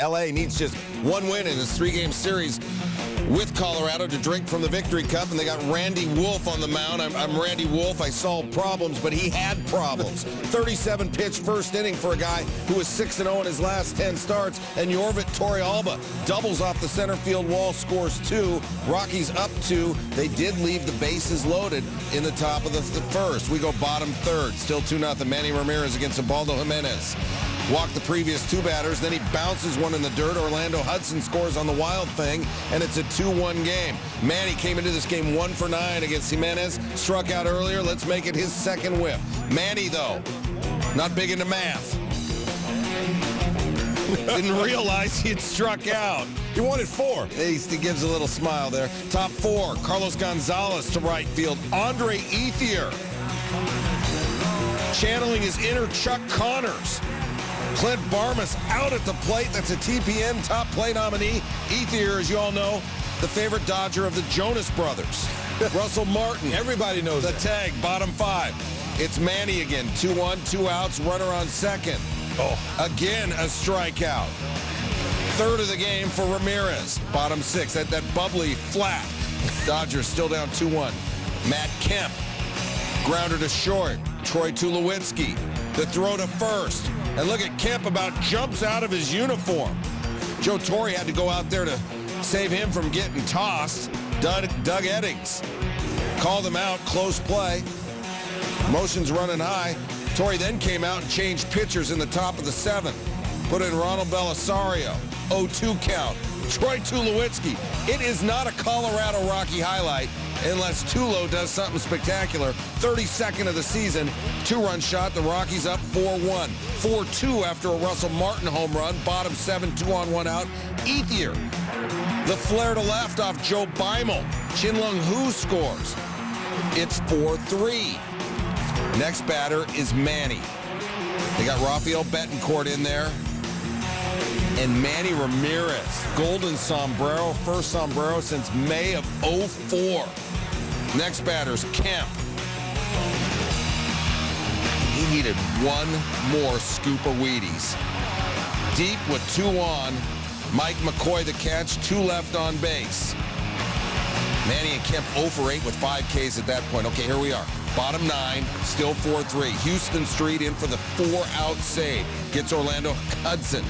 LA needs just one win in this three-game series with Colorado to drink from the Victory Cup, and they got Randy Wolf on the mound. I'm Randy Wolf. I solved problems, but he had problems. 37-pitch first inning for a guy who was 6-0 in his last 10 starts, and Yorvit Torrealba doubles off the center field wall, scores 2. Rockies up 2. They did leave the bases loaded in the top of the first. We go bottom third, still 2-0. Manny Ramirez against Ubaldo Jimenez. Walked the previous 2 batters, then he bounces one in the dirt. Orlando Hudson scores on the Wild Thing, and it's a 2-1 game. Manny came into this game 1 for 9 against Jimenez, struck out earlier. Let's make it his second whip. Manny, though, not big into math. Didn't realize he had struck out. He wanted 4. He gives a little smile there. Top 4, Carlos Gonzalez to right field. Andre Ethier channeling his inner Chuck Connors. Clint Barmas out at the plate. That's a TPN top play nominee. Ethier, as you all know, the favorite Dodger of the Jonas Brothers. Russell Martin. Everybody knows the that. tag, bottom 5. It's Manny again. 2-1, 2 outs, runner on second. Oh. Again, a strikeout. Third of the game for Ramirez. Bottom 6. That bubbly flat. Dodgers still down 2-1. Matt Kemp. Grounder to short. Troy Tulowitzki. The throw to first. And look at Kemp about jumps out of his uniform. Joe Torre had to go out there to save him from getting tossed. Doug Eddings called him out, close play. Motion's running high. Torre then came out and changed pitchers in the top of the 7th. Put in Ronald Belisario. 0-2 count. Troy Tulowitzki. It is not a Colorado Rocky highlight unless Tulo does something spectacular. 32nd of the season, 2-run shot. The Rockies up 4-1. 4-2 after a Russell Martin home run. Bottom 7, 2-on-1 out. Ethier. The flare to left off Joe Beimel. Chin-Lung Hu scores. It's 4-3. Next batter is Manny. They got Rafael Betancourt in there. And Manny Ramirez, golden sombrero, first sombrero since May of 04. Next batter's Kemp. He needed one more scoop of Wheaties. Deep with 2 on, Mike McCoy the catch, 2 left on base. Manny and Kemp 0 for 8 with 5 Ks at that point. Okay, here we are. Bottom 9, still 4-3. Houston Street in for the 4-out save. Gets Orlando Hudson.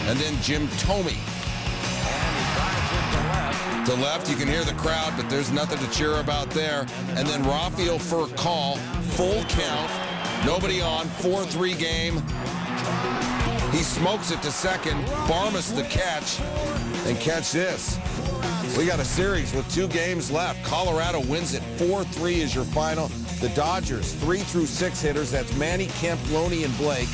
And then Jim Thome. To left, you can hear the crowd, but there's nothing to cheer about there. And then Rafael for a call, full count, nobody on, 4-3 game. He smokes it to second. Barmas the catch. And catch this. We got a series with 2 games left. Colorado wins it. 4-3 is your final. The Dodgers, 3 through 6 hitters. That's Manny, Kemp, Loney, and Blake.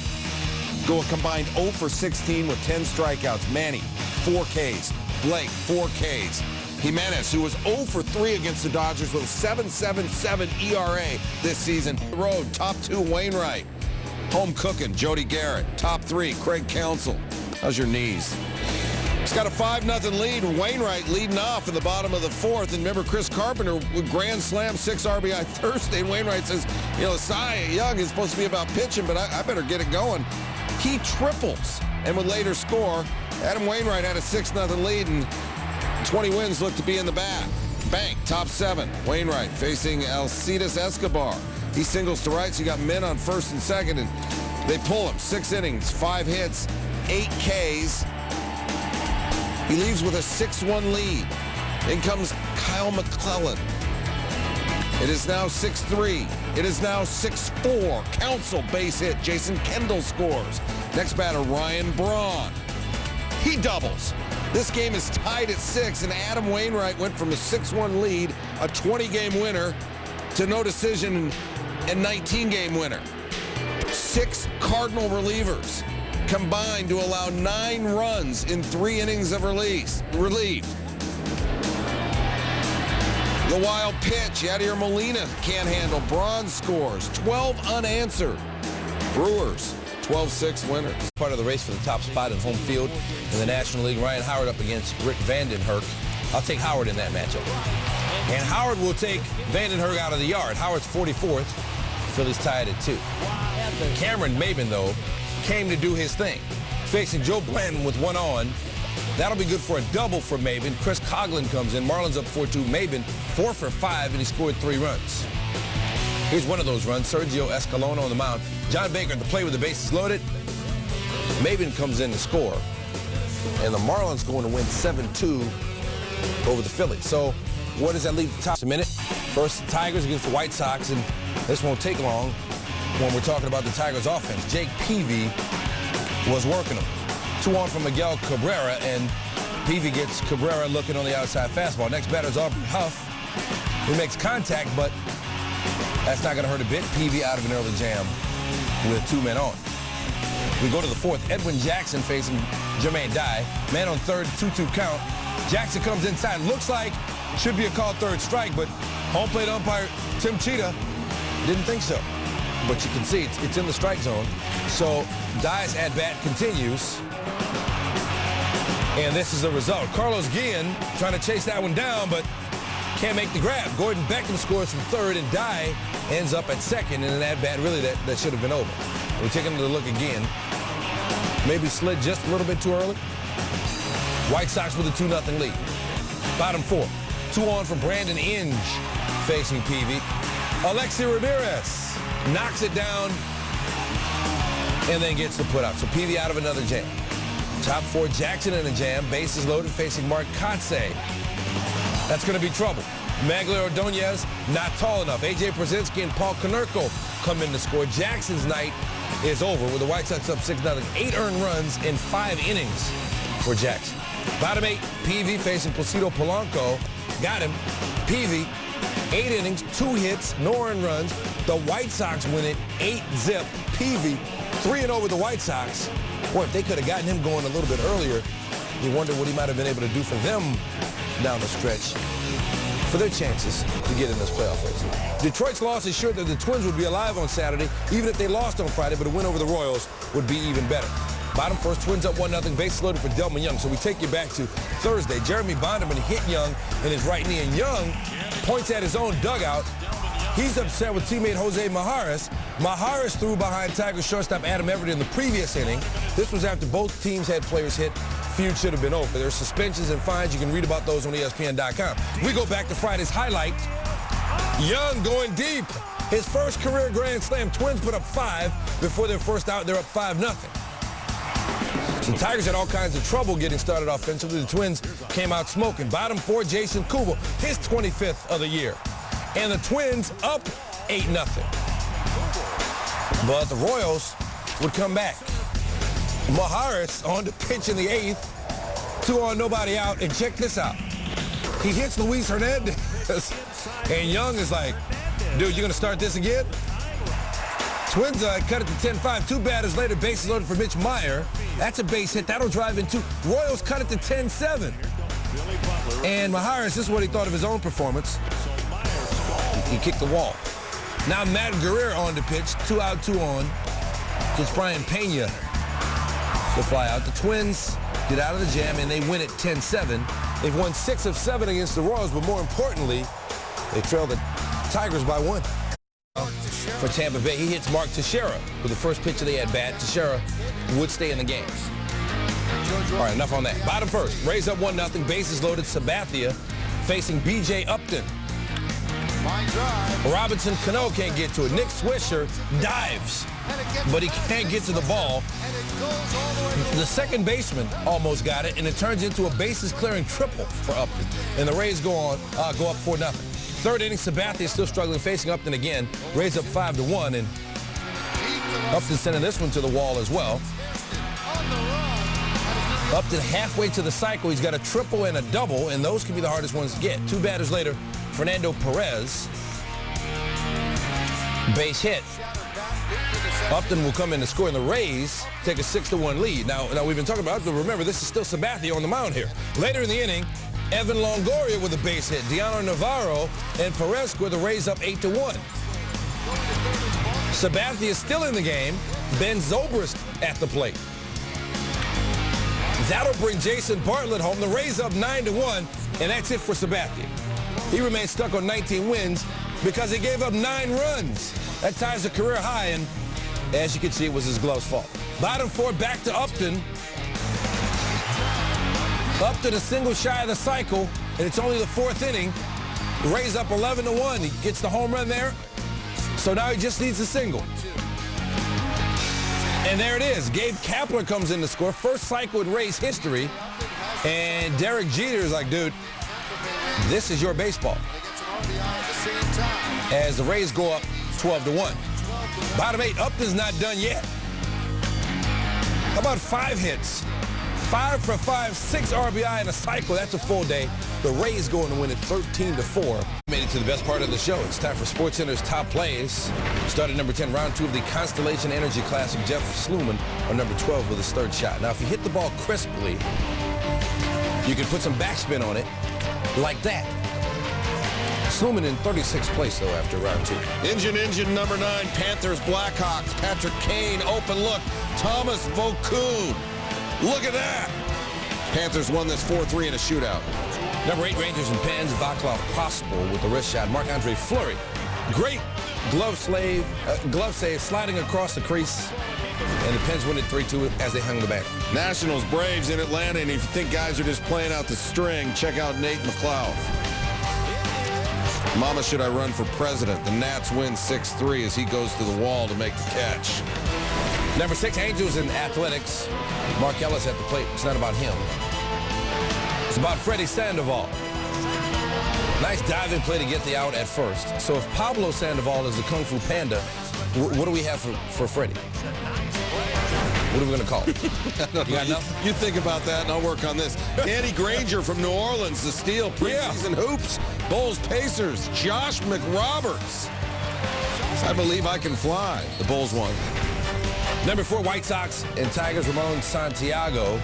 Go a combined 0 for 16 with 10 strikeouts. Manny, 4 Ks. Blake, 4 Ks. Jimenez, who was 0 for 3 against the Dodgers with a 7.77 ERA this season. Road, top 2, Wainwright. Home cooking, Jody Garrett. Top 3, Craig Counsell. How's your knees? He's got a 5-0 lead. Wainwright leading off in the bottom of the 4th. And remember, Chris Carpenter with grand slam, 6 RBI Thursday. And Wainwright says, you know, Cy Young is supposed to be about pitching, but I better get it going. He triples and would later score. Adam Wainwright had a 6-0 lead, and 20 wins look to be in the bag. Bank, top 7. Wainwright facing Alcides Escobar. He singles to right, so you got men on first and second, and they pull him. 6 innings, 5 hits, 8 Ks. He leaves with a 6-1 lead. In comes Kyle McClellan. It is now 6-3. It is now 6-4. Counsell base hit. Jason Kendall scores. Next batter, Ryan Braun. He doubles. This game is tied at 6, and Adam Wainwright went from a 6-1 lead, a 20-game winner, to no decision and 19-game winner. 6 Cardinal relievers combined to allow 9 runs in 3 innings of relief. The wild pitch, Yadier Molina can't handle. Braun scores. 12 unanswered. Brewers, 12-6 winners. Part of the race for the top spot in home field in the National League. Ryan Howard up against Rick Vandenherk. I'll take Howard in that matchup. And Howard will take Vandenherk out of the yard. Howard's 44th. Phillies tied at 2. Cameron Maben, though, came to do his thing. facing Joe Blanton with one on. That'll be good for a double for Maben. Chris Coughlin comes in. Marlins up 4-2. Maben 4 for 5, and he scored 3 runs. Here's one of those runs. Sergio Escalona on the mound. John Baker at the plate with the bases loaded. Maben comes in to score. And the Marlins going to win 7-2 over the Phillies. So what does that leave the top? A minute. First, the Tigers against the White Sox, and this won't take long when we're talking about the Tigers offense. Jake Peavy was working them. 2 on from Miguel Cabrera, and Peavy gets Cabrera looking on the outside fastball. Next batter's Aubrey Huff, who makes contact, but that's not going to hurt a bit. Peavy out of an early jam with 2 men on. We go to the 4th. Edwin Jackson facing Jermaine Dye. Man on third, 2-2 count. Jackson comes inside. Looks like should be a called third strike, but home plate umpire Tim Cheetah didn't think so. But you can see it's in the strike zone. So Dye's at-bat continues. And this is the result. Carlos Guillen trying to chase that one down, but can't make the grab. Gordon Beckham scores from third, and Dye ends up at second in an at-bat really that should have been over. We're taking another look again. Maybe slid just a little bit too early. White Sox with a 2-0 lead. Bottom 4. 2 on from Brandon Inge facing Peavy. Alexi Ramirez knocks it down and then gets the put out. So Peavy out of another jam. Top 4, Jackson in a jam. Bases loaded facing Mark Kotsay. That's going to be trouble. Magler Ordonez not tall enough. A.J. Przinsky and Paul Konerko come in to score. Jackson's night is over with the White Sox up 6-0. 8 earned runs in 5 innings for Jackson. Bottom 8, Peavy facing Placido Polanco. Got him. Peavy, 8 innings, 2 hits, no earned runs. The White Sox win it 8-zip. Peavy 3-0 with the White Sox. Boy, if they could have gotten him going a little bit earlier, you wonder what he might have been able to do for them down the stretch for their chances to get in this playoff race. Detroit's loss ensured that the Twins would be alive on Saturday, even if they lost on Friday, but a win over the Royals would be even better. Bottom first, Twins up 1-0, bases loaded for Delman Young. So we take you back to Thursday. Jeremy Bonderman hit Young in his right knee, and Young points at his own dugout. He's upset with teammate Jose Majares. Majares threw behind Tigers shortstop Adam Everett in the previous inning. This was after both teams had players hit. Feud should have been over. There's suspensions and fines. You can read about those on ESPN.com. We go back to Friday's highlight. Young going deep. His first career grand slam. Twins put up 5 before their first out. They're up 5-0. The Tigers had all kinds of trouble getting started offensively. The Twins came out smoking. Bottom 4, Jason Kubel, his 25th of the year. And the Twins up 8-0. But the Royals would come back. Majares on the pitch in the 8th. 2 on, nobody out. And check this out. He hits Luis Hernandez. And Young is like, dude, you going to start this again? Twins cut it to 10-5. 2 batters later, bases loaded for Mitch Meyer. That's a base hit. That'll drive in 2. Royals cut it to 10-7. And Majares, this is what he thought of his own performance. He kicked the wall. Now Matt Guerrero on the pitch. 2 out, 2 on. Gets Brian Pena to fly out. The Twins get out of the jam, and they win it 10-7. They've won 6 of 7 against the Royals, but more importantly, they trail the Tigers by 1. For Tampa Bay, he hits Mark Teixeira with the first pitch of the at-bat. Teixeira would stay in the game. All right, enough on that. Bottom first, Rays up 1-0, bases loaded. Sabathia facing B.J. Upton. Robinson Cano can't get to it. Nick Swisher dives, but he can't get to the ball. The second baseman almost got it, and it turns into a bases-clearing triple for Upton. And the Rays go up 4-0. Third inning, Sabathia is still struggling, facing Upton again. Rays up 5-1, and Upton sending this one to the wall as well. Upton halfway to the cycle. He's got a triple and a double, and those can be the hardest ones to get. 2 batters later, Fernando Perez. Base hit. Upton will come in to score, and the Rays take a 6-1 lead. Now we've been talking about Upton. Remember, this is still Sabathia on the mound here. Later in the inning, Evan Longoria with a base hit. Diano Navarro and Perez score. The Rays up 8-1. Sabathia is still in the game. Ben Zobrist at the plate. That'll bring Jason Bartlett home. The Rays up 9-1, and that's it for Sabathia. He remains stuck on 19 wins because he gave up 9 runs. That ties a career high, and as you can see, it was his glove's fault. Bottom 4, back to Upton. Up to the single shy of the cycle, and it's only the 4th inning. The Rays up 11-1. He gets the home run there, so now he just needs a single. And there it is. Gabe Kapler comes in to score. First cycle in Rays history. And Derek Jeter is like, dude, this is your baseball. As the Rays go up 12-1. Bottom 8, Upton's not done yet. How about 5 hits? 5 for 5, 6 RBI in a cycle. That's a full day. The Rays going to win it 13-4. Made it to the best part of the show. It's time for SportsCenter's top plays. Started number 10, round 2 of the Constellation Energy Classic. Jeff Sluman on number 12 with his 3rd shot. Now, if you hit the ball crisply, you can put some backspin on it like that. Sluman in 36th place, though, after round 2. Engine number 9, Panthers, Blackhawks. Patrick Kane, open look. Thomas Vokoun. Look at that. Panthers won this 4-3 in a shootout. Number 8, Rangers and Pens. Vaclav Pospisil with the wrist shot. Marc-Andre Fleury. Great glove save, sliding across the crease. And the Pens win it 3-2 as they hung the banner. Nationals, Braves in Atlanta. And if you think guys are just playing out the string, check out Nate McLeod. Mama, should I run for president? The Nats win 6-3 as he goes to the wall to make the catch. Number 6, Angels and Athletics. Mark Ellis at the plate. It's not about him. It's about Freddie Sandoval. Nice diving play to get the out at first. So if Pablo Sandoval is the Kung Fu Panda, what do we have for Freddie? What are we going to call him? You got nothing? You think about that, and I'll work on this. Danny Granger from New Orleans, the steal. Preseason hoops. Bulls Pacers. Josh McRoberts. I believe I can fly. The Bulls won. Number 4, White Sox and Tigers, Ramon Santiago.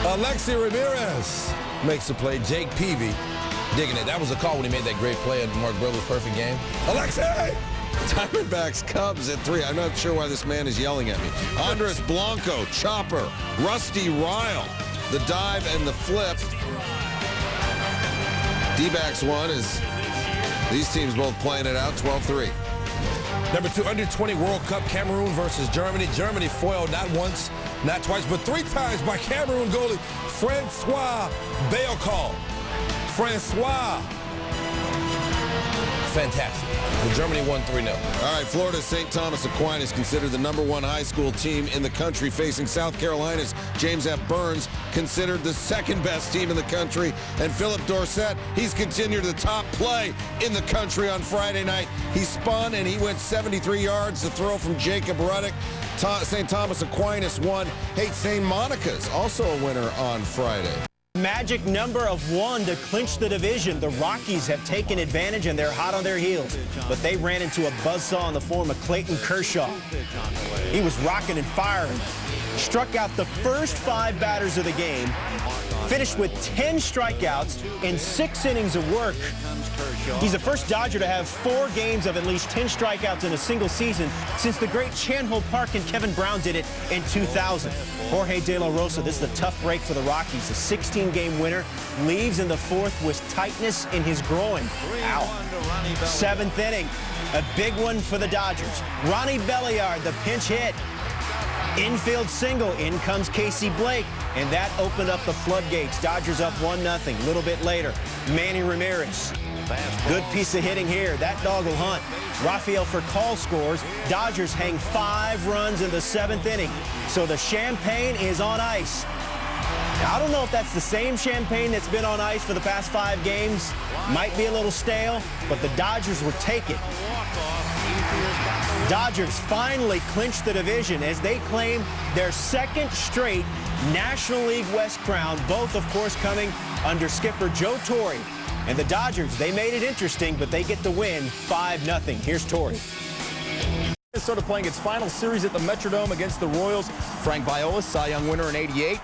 Alexi Ramirez makes the play. Jake Peavy digging it. That was a call when he made that great play at Mark Briller's perfect game. Alexi! Diamondbacks, Cubs at 3. I'm not sure why this man is yelling at me. Andres Blanco, Chopper, Rusty Ryle, the dive and the flip. D-backs won as these teams both playing it out 12-3. Number 2, under-20 World Cup, Cameroon versus Germany. Germany foiled not once, not twice, but 3 times by Cameroon goalie Francois Bayokal. Francois. Fantastic. Well, Germany won 3-0. All right, Florida's St. Thomas Aquinas considered the number 1 high school team in the country, facing South Carolina's James F. Burns, considered the 2nd best team in the country. And Philip Dorsett, he's continued the top play in the country on Friday night. He spun and he went 73 yards. The throw from Jacob Ruddick. St. Thomas Aquinas won. Hey, St. Monica's also a winner on Friday. Magic number of 1 to clinch the division. The Rockies have taken advantage and they're hot on their heels. But they ran into a buzzsaw in the form of Clayton Kershaw. He was rocking and firing. Struck out the first 5 batters of the game. Finished with 10 strikeouts in 6 innings of work. He's the first Dodger to have 4 games of at least 10 strikeouts in a single season since the great Chan-Ho Park and Kevin Brown did it in 2000. Jorge De La Rosa, this is a tough break for the Rockies. A 16-game winner, leaves in the 4th with tightness in his groin. Ow. 7th inning, a big one for the Dodgers. Ronnie Belliard, the pinch hit. Infield single, in comes Casey Blake, and that opened up the floodgates. Dodgers up 1-0. A little bit later, Manny Ramirez. Good piece of hitting here. That dog will hunt. Rafael Furcal scores. Dodgers hang 5 runs in the 7th inning. So the champagne is on ice. Now, I don't know if that's the same champagne that's been on ice for the past 5 games. Might be a little stale, but the Dodgers will take it. Dodgers finally clinched the division as they claim their 2nd straight National League West crown, both, of course, coming under skipper Joe Torre. And the Dodgers, they made it interesting, but they get the win 5-0. Here's Torre. Minnesota playing its final series at the Metrodome against the Royals. Frank Viola, Cy Young winner in '88.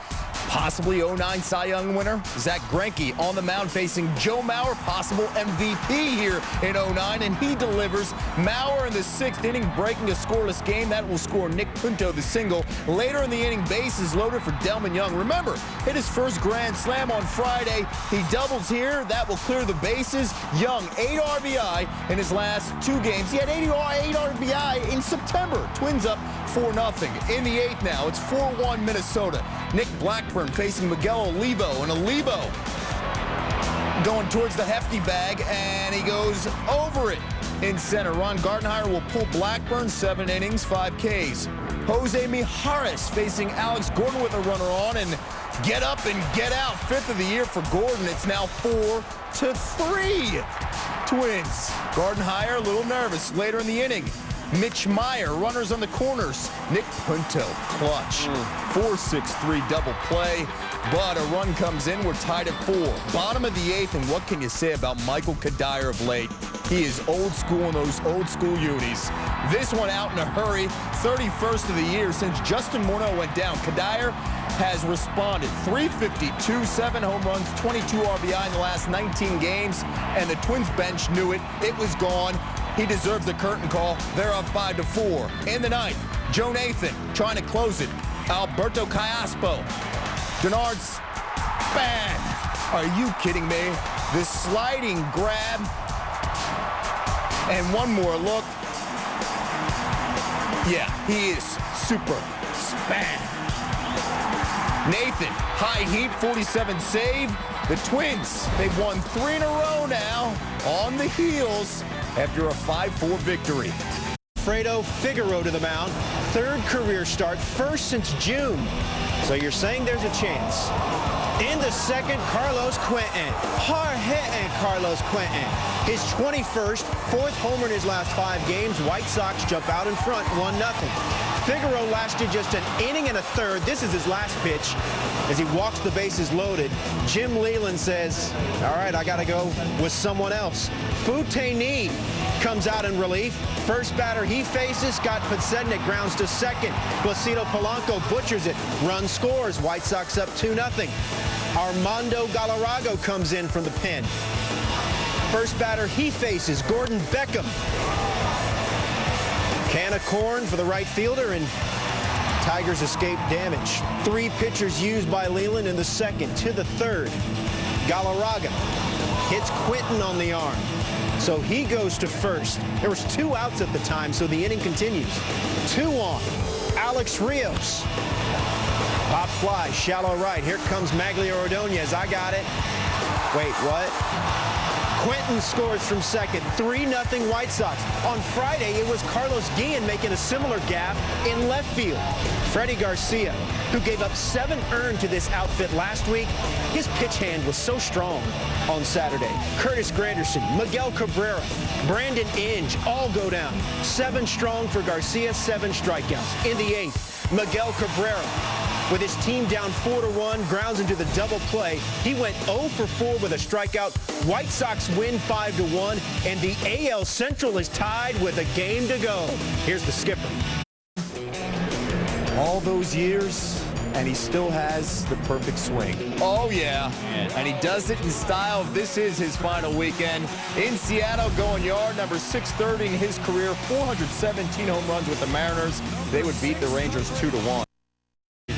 Possibly '09 Cy Young winner. Zach Greinke on the mound facing Joe Mauer, possible MVP here in '09, and he delivers. Mauer in the 6th inning breaking a scoreless game. That will score Nick Punto the single. Later in the inning, bases loaded for Delman Young. Remember, hit his first grand slam on Friday. He doubles here. That will clear the bases. Young, 8 RBI in his last 2 games. He had 8 RBI in September. Twins up 4-0. In the 8th now, it's 4-1 Minnesota. Nick Blackburn facing Miguel Olivo, and Olivo going towards the hefty bag, and he goes over it in center. Ron Gardenhire will pull Blackburn, 7 innings, 5 Ks. Jose Mijares facing Alex Gordon with a runner on, and get up and get out. 5th of the year for Gordon. It's now 4-3 Twins. Gardenhire a little nervous later in the inning. Mitch Meyer, runners on the corners. Nick Punto, clutch. 4-6-3 double play, but a run comes in. We're tied at 4. Bottom of the 8th, and what can you say about Michael Kadire of late? He is old school in those old school unis. This one out in a hurry. 31st of the year since Justin Morneau went down. Kadire has responded. 352, 7 home runs, 22 RBI in the last 19 games, and the Twins bench knew it. It was gone. He deserves the curtain call. They're up 5-4. In the 9th, Joe Nathan trying to close it. Alberto Callaspo. Denard Span. Are you kidding me? The sliding grab. And one more look. Yeah, he is super Span. Nathan, high heat, 47 save. The Twins, they've won 3 in a row now on the heels after a 5-4 victory. Fredo Figueroa to the mound. 3rd career start, 1st since June. So you're saying there's a chance. In the 2nd, Carlos Quentin. Hard-hitting Carlos Quentin. His 21st, 4th homer in his last 5 games. White Sox jump out in front, 1-0. Figueroa lasted just an inning and a third. This is his last pitch as he walks the bases loaded. Jim Leland says, all right, I got to go with someone else. Futeni comes out in relief. First batter he faces, Scott Podsednik grounds to second. Placido Polanco butchers it. Run scores. White Sox up 2-0. Armando Galarrago comes in from the pen. First batter he faces, Gordon Beckham. Can of corn for the right fielder, and Tigers escape damage. 3 pitchers used by Leland in the 2nd. To the 3rd, Galarraga hits Quentin on the arm. So he goes to first. There was 2 outs at the time, so the inning continues. 2 on. Alex Rios. Pop fly, shallow right. Here comes Maglio Ordonez. I got it. Wait, what? Quentin scores from second. 3-0 White Sox. On Friday, it was Carlos Guillen making a similar gaffe in left field. Freddie Garcia, who gave up 7 earned to this outfit last week, his pitch hand was so strong on Saturday. Curtis Granderson, Miguel Cabrera, Brandon Inge all go down. 7 strong for Garcia, 7 strikeouts. In the 8th, Miguel Cabrera, with his team down 4-1, grounds into the double play. He went 0 for 4 with a strikeout. White Sox win 5-1, and the AL Central is tied with a game to go. Here's the skipper. All those years, and he still has the perfect swing. Oh, yeah. And he does it in style. This is his final weekend. In Seattle, going yard, number 630 in his career, 417 home runs with the Mariners. They would beat the Rangers 2-1.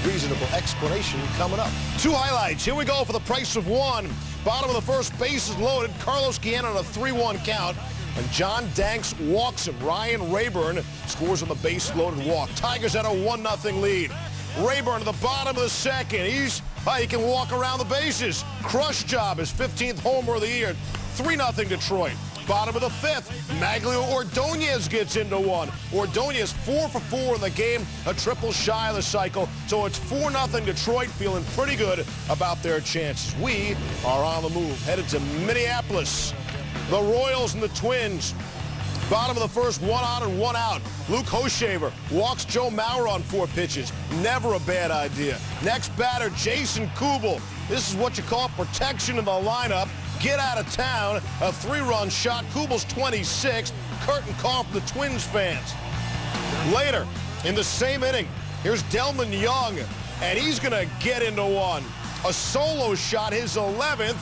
Reasonable explanation coming up. 2 highlights. Here we go for the price of 1. Bottom of the first, bases loaded. Carlos Guillen on a 3-1 count. And John Danks walks him. Ryan Rayburn scores on the base-loaded walk. Tigers at a 1-0 lead. Rayburn to the bottom of the 2nd. He can walk around the bases. Crush job, his 15th homer of the year. 3-0 Detroit. Bottom of the 5th, Maglio Ordonez gets into one. Ordonez 4 for 4 in the game, a triple shy of the cycle. So it's 4-0 Detroit, feeling pretty good about their chances. We are on the move, headed to Minneapolis. The Royals and the Twins. Bottom of the first, 1 on and 1 out. Luke Hoshaver walks Joe Mauer on 4 pitches. Never a bad idea. Next batter, Jason Kubel. This is what you call protection in the lineup. Get out of town. A 3-run shot. Kubel's 26th. Curtain call from the Twins fans. Later, in the same inning, here's Delman Young, and he's going to get into one. A solo shot, his 11th.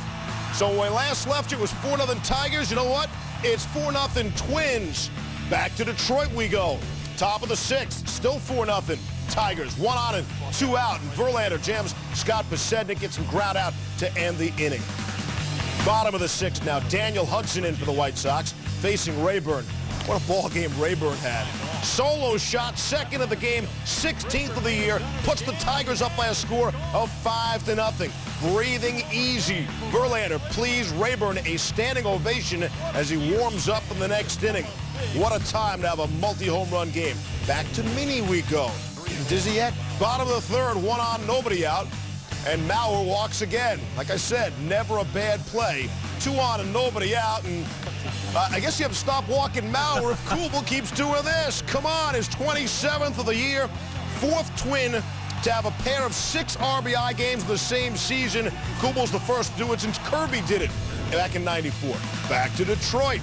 So when we last left, it was 4-0 Tigers. You know what? It's 4-0 Twins. Back to Detroit we go. Top of the 6th, still 4-0 Tigers. 1 on and 2 out. And Verlander jams Scott Podsednik, gets some ground out to end the inning. Bottom of the 6th now. Daniel Hudson in for the White Sox, facing Rayburn. What a ball game Rayburn had. Solo shot, second of the game, 16th of the year, puts the Tigers up by a score of 5-0. Breathing easy. Verlander pleased Rayburn a standing ovation as he warms up in the next inning. What a time to have a multi-home run game. Back to mini we go. Dizzy yet? Bottom of the third, one on, nobody out. And Mauer walks again. Like I said, never a bad play. 2 on and nobody out. And I guess you have to stop walking Mauer if Kubel keeps doing this. Come on, his 27th of the year. 4th Twin to have a pair of 6 RBI games in the same season. Kubel's the first to do it since Kirby did it back in '94. Back to Detroit.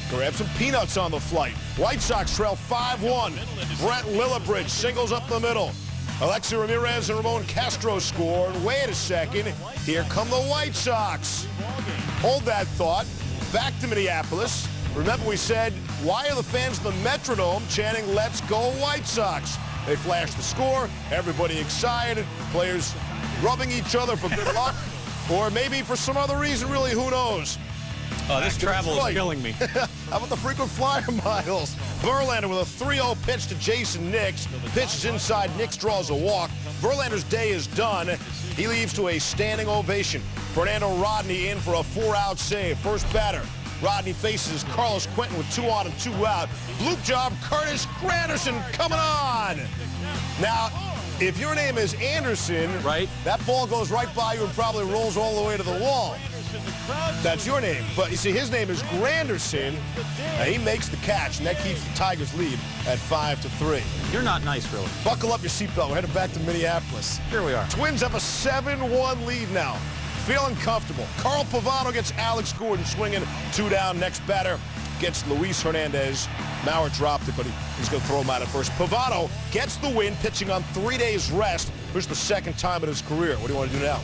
Grab some peanuts on the flight. White Sox trail 5-1. Brent Lillibridge singles up the middle. Alexi Ramirez and Ramon Castro score. And wait a second, here come the White Sox. Hold that thought. Back to Minneapolis. Remember we said, why are the fans of the Metrodome chanting, "Let's go White Sox"? They flash the score, everybody excited, players rubbing each other for good luck, or maybe for some other reason, really, who knows? This travel is killing me. How about the frequent flyer miles? Verlander with a 3-0 pitch to Jason Nix. Pitch is inside. Nix draws a walk. Verlander's day is done. He leaves to a standing ovation. Fernando Rodney in for a 4-out save. First batter. Rodney faces Carlos Quentin with 2 on and 2 out. Bloop job, Curtis Granderson coming on. Now, if your name is Anderson, right, that ball goes right by you and probably rolls all the way to the wall. That's your name. But you see, his name is Granderson, and he makes the catch, and that keeps the Tigers' lead at 5-3. You're not nice, really. Buckle up your seatbelt. We're headed back to Minneapolis. Here we are. Twins have a 7-1 lead now. Feeling comfortable. Carl Pavano gets Alex Gordon swinging. 2 down. Next batter gets Luis Hernandez. Mauer dropped it, but he's going to throw him out at first. Pavano gets the win, pitching on 3 days rest. This is the second time in his career. What do you want to do now?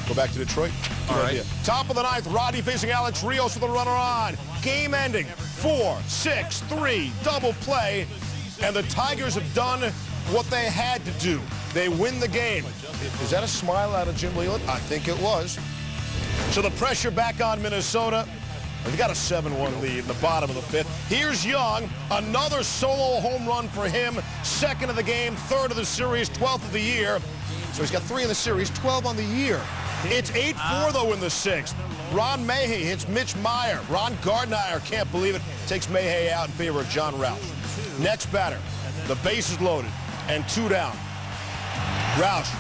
Go back to Detroit? All right. Idea. Top of the 9th, Rodney facing Alex Rios with a runner on. Game ending. 4-6-3 double play. And the Tigers have done what they had to do. They win the game. Is that a smile out of Jim Leland? I think it was. So the pressure back on Minnesota. They've got a 7-1 lead in the bottom of the 5th. Here's Young, another solo home run for him. 2nd of the game, 3rd of the series, 12th of the year. So he's got 3 in the series, 12 on the year. It's 8-4, though, in the 6th. Ron Mayhay hits Mitch Meyer. Ron Gardner can't believe it. Takes Mayhay out in favor of John Roush. Next batter, the bases loaded and 2 down. Roush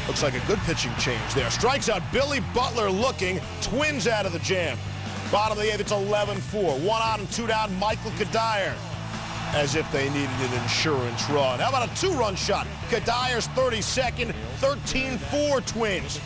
looks like a good pitching change there. Strikes out Billy Butler looking. Twins out of the jam. Bottom of the 8th, it's 11-4. 1 on and 2 down, Michael Kadire. As if they needed an insurance run. How about a 2-run shot? Kadire's 32nd, 13-4 Twins.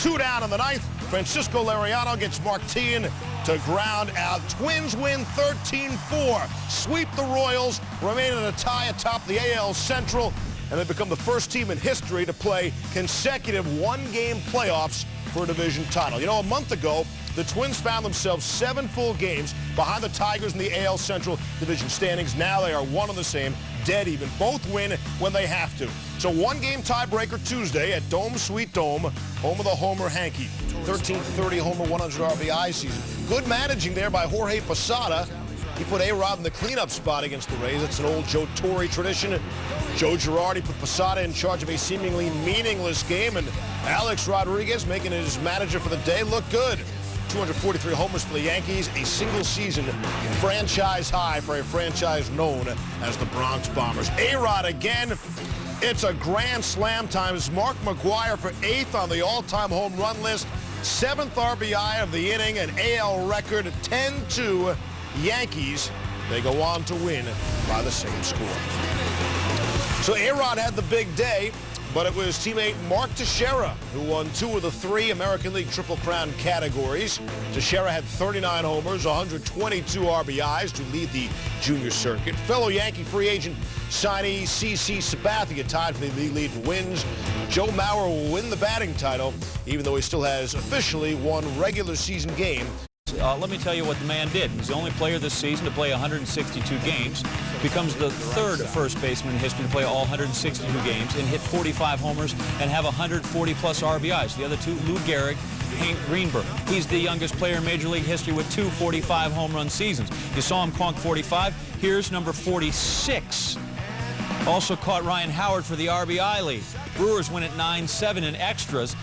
2 down in the 9th. Francisco Lariano gets Martin to ground out. Twins win 13-4. Sweep the Royals, remain in a tie atop the AL Central, and they become the first team in history to play consecutive 1-game playoffs for a division title. You know, a month ago, the Twins found themselves 7 full games behind the Tigers in the AL Central Division standings. Now they are one and the same, dead even. Both win when they have to. So 1-game tiebreaker Tuesday at Dome Sweet Dome, home of the Homer Hankey. 1330 Homer 100 RBI season. Good managing there by Jorge Posada. He put A-Rod in the cleanup spot against the Rays. It's an old Joe Torre tradition. Joe Girardi put Posada in charge of a seemingly meaningless game, and Alex Rodriguez, making his manager for the day, look good. 243 homers for the Yankees, a single season franchise high for a franchise known as the Bronx Bombers. A-Rod again. It's a grand slam time. It's Mark McGwire for 8th on the all-time home run list. 7th RBI of the inning, an AL record 10-2 Yankees. They go on to win by the same score. So A-Rod had the big day, but it was teammate Mark Teixeira who won 2 of the 3 American League Triple Crown categories. Teixeira had 39 homers, 122 RBIs to lead the junior circuit. Fellow Yankee free agent signee C.C. Sabathia tied for the league lead in wins. Joe Mauer will win the batting title, even though he still has officially 1 regular season game. Let me tell you what the man did. He's the only player this season to play 162 games, becomes the 3rd first baseman in history to play all 162 games and hit 45 homers and have 140-plus RBIs. The other 2, Lou Gehrig, Hank Greenberg. He's the youngest player in Major League history with 2 45 home run seasons. You saw him conk 45. Here's number 46. Also caught Ryan Howard for the RBI lead. Brewers win at 9-7 in extras.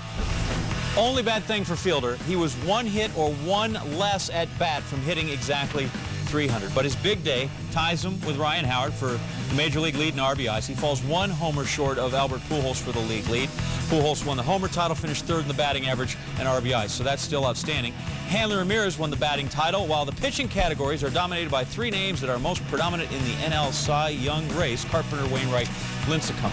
Only bad thing for Fielder, he was one hit or one less at bat from hitting exactly 300. But his big day ties him with Ryan Howard for the Major League lead in RBIs. He falls one homer short of Albert Pujols for the league lead. Pujols won the homer title, finished third in the batting average and RBIs, so that's still outstanding. Hanley Ramirez won the batting title, while the pitching categories are dominated by three names that are most predominant in the NL Cy Young race: Carpenter, Wainwright, Lincecum.